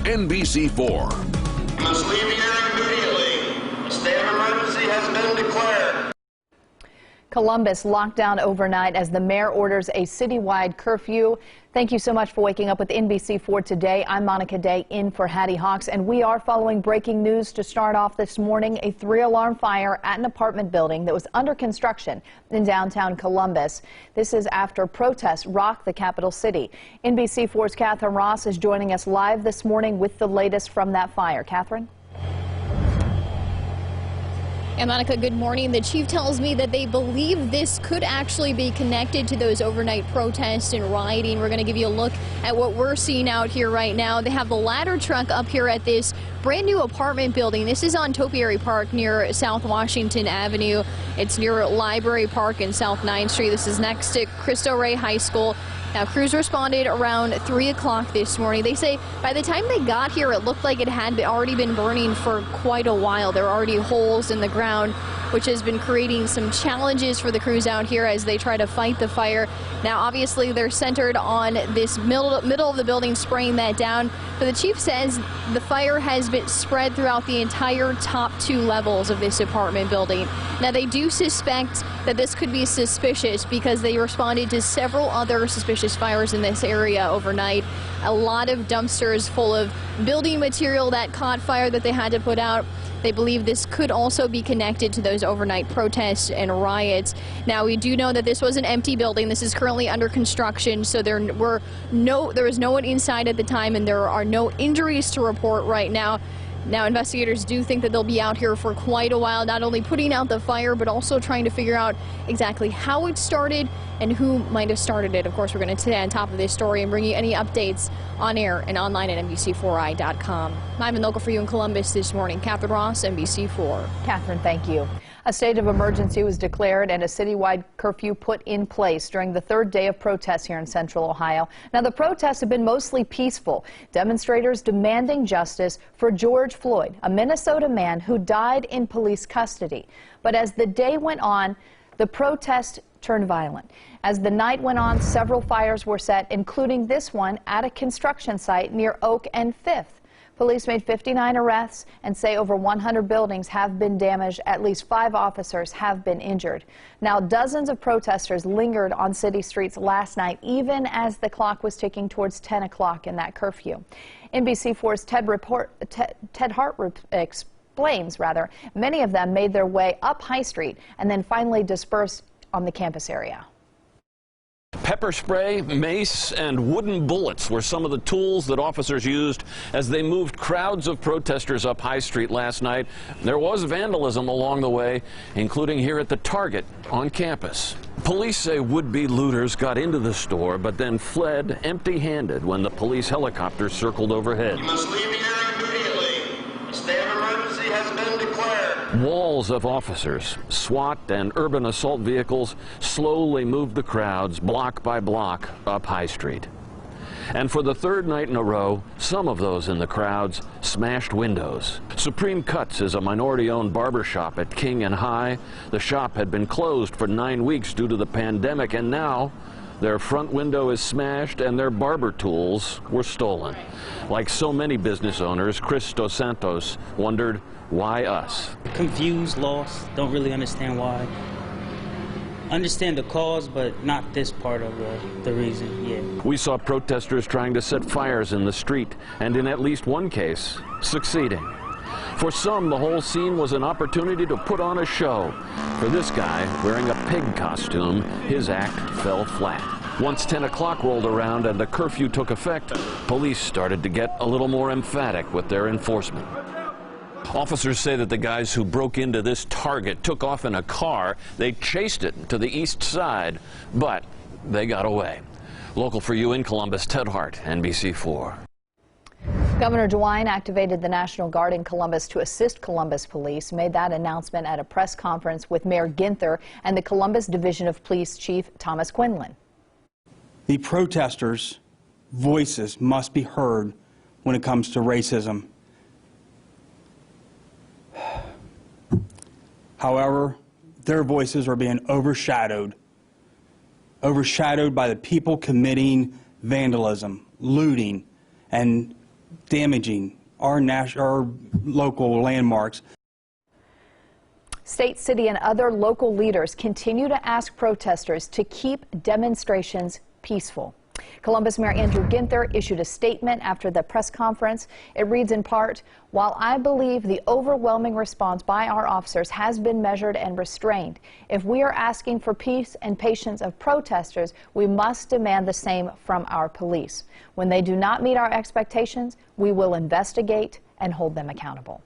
NBC4. You must leave here immediately. A state of emergency has been declared. Columbus locked down overnight as the mayor orders a citywide curfew. Thank you so much for waking up with NBC4 today. I'm Monica Day in for Hattie Hawks, and we are following breaking news to start off this morning. A 3-alarm fire at an apartment building that was under construction in downtown Columbus. This is after protests rocked the capital city. NBC4's Catherine Ross is joining us live this morning with the latest from that fire. Catherine? And Monica, good morning. The chief tells me that they believe this could actually be connected to those overnight protests and rioting. We're going to give you a look at what we're seeing out here right now. They have the ladder truck up here at this brand new apartment building. This is on Topiary Park near South Washington Avenue. It's near Library Park and South 9th Street. This is next to Cristo Rey High School. Now, crews responded around 3 o'clock this morning. They say by the time they got here, it looked like it had already been burning for quite a while. There are already holes in the ground, which has been creating some challenges for the crews out here as they try to fight the fire. Now, obviously, they're centered on this middle of the building, spraying that down. But the chief says the fire has been spread throughout the entire top 2 levels of this apartment building. Now, they do suspect that this could be suspicious because they responded to several other suspicious fires in this area overnight. A lot of dumpsters full of building material that caught fire that they had to put out. They believe this could also be connected to those overnight protests and riots. Now, we do know that this was an empty building. This is currently under construction, so there was no one inside at the time, and there are no injuries to report right now. Now, investigators do think that they'll be out here for quite a while, not only putting out the fire, but also trying to figure out exactly how it started and who might have started it. Of course, we're going to stay on top of this story and bring you any updates on air and online at NBC4i.com. I'm in local for you in Columbus this morning. Catherine Ross, NBC4. Catherine, thank you. A state of emergency was declared and a citywide curfew put in place during the 3rd day of protests here in central Ohio. Now, the protests have been mostly peaceful. Demonstrators demanding justice for George Floyd, a Minnesota man who died in police custody. But as the day went on, the protest turned violent. As the night went on, several fires were set, including this one at a construction site near Oak and 5th. Police made 59 arrests and say over 100 buildings have been damaged. At least 5 officers have been injured. Now, dozens of protesters lingered on city streets last night, even as the clock was ticking towards 10 o'clock in that curfew. NBC4's Ted Hart explains, many of them made their way up High Street and then finally dispersed on the campus area. Pepper spray, mace, and wooden bullets were some of the tools that officers used as they moved crowds of protesters up High Street last night. There was vandalism along the way, including here at the Target on campus. Police say would-be looters got into the store but then fled empty-handed when the police helicopter circled overhead. You must leave here immediately. A state of emergency has been declared. Walls of officers, SWAT, and urban assault vehicles slowly moved the crowds block by block up High Street. And for the 3rd night in a row, some of those in the crowds smashed windows. Supreme Cuts is a minority-owned barber shop at King and High. The shop had been closed for 9 weeks due to the pandemic, and now their front window is smashed and their barber tools were stolen. Like so many business owners, Chris Dos Santos wondered, why us? Confused, lost, don't really understand why. Understand the cause, but not this part of the reason, yeah. We saw protesters trying to set fires in the street, and in at least one case, succeeding. For some, the whole scene was an opportunity to put on a show. For this guy, wearing a pig costume, his act fell flat. Once 10 o'clock rolled around and the curfew took effect, police started to get a little more emphatic with their enforcement. Officers say that the guys who broke into this Target took off in a car. They chased it to the east side, but they got away. Local for you in Columbus, Ted Hart, NBC4. Governor DeWine activated the National Guard in Columbus to assist Columbus police, made that announcement at a press conference with Mayor Ginther and the Columbus Division of Police Chief Thomas Quinlan. The protesters' voices must be heard when it comes to racism. However, their voices are being overshadowed by the people committing vandalism, looting, and damaging our local landmarks. State, city, and other local leaders continue to ask protesters to keep demonstrations peaceful. Columbus Mayor Andrew Ginther issued a statement after the press conference. It reads in part, "While I believe the overwhelming response by our officers has been measured and restrained, if we are asking for peace and patience of protesters, we must demand the same from our police. When they do not meet our expectations, we will investigate and hold them accountable."